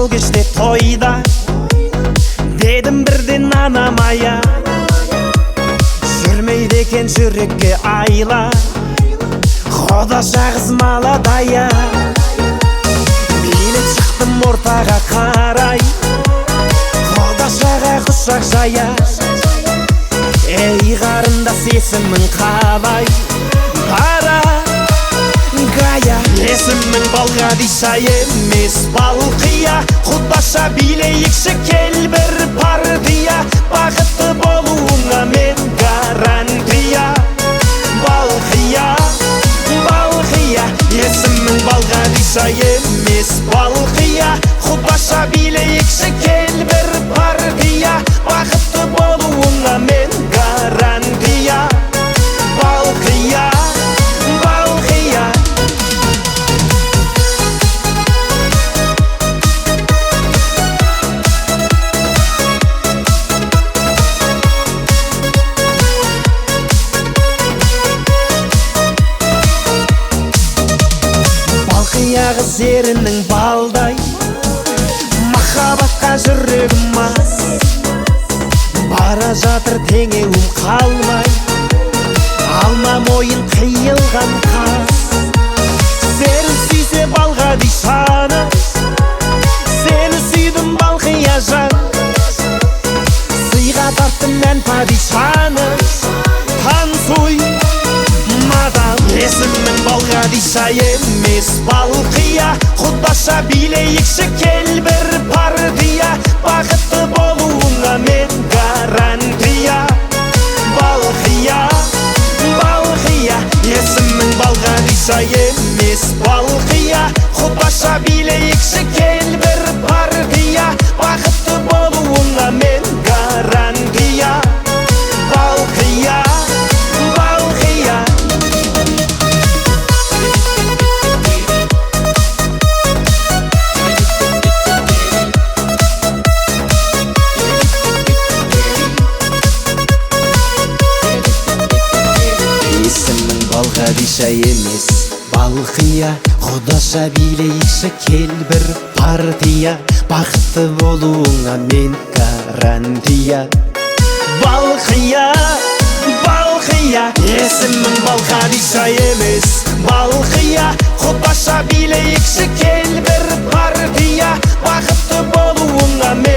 сол кеште тойда дедім бірден анамая, жүрмейді екен жүрекке айла, Құда жағыз маладая. Мен шықтым ортаға қарай, Құда жаға құшақ жая. Ей қарындас, есімің қалай? Бара Гая. Есімің Балғадиша емес, Балқия. Құдаша билейікші кел бір партия, бақытты болуыңа мен гарантия. Балқия, Балқия. Есімің Балғадиша емес, Балқия. Құдаша билейікші кел бір партия, бақытты болуыңа мен гарантия. Балқия, Балқия. Балқия қыз ерінің балдай, махаббатқа жүрегім мас. Бара жатыр теңеуім қалмай, алма мойын қиылған қас. Сені сүйсе Балғадишаны, сені сүйдім Балқия жан. Сыйға тарттым мән падишаны, танцуй мадам. Есімің Балғадиша емес, Балқия. Құдаша билейікші кел бір партия, бақытты болуыңа мен гарантия. Балқия, Балқия. Есімің Балғадиша емес, Балқия. Құдаша билейікші кел бір партия, бақытты болуыңа мен гарантия. Балқия, Балқия. Есімің Балғадиша емес, Балқия. Құдаша билейікші кел бір партия, бақытты болуыңа мен гарантия. Балқия, Балқия. Есімің Балғадиша емес, Балқия. Құдаша билейікші кел бір партия, бақытты болуыңа мен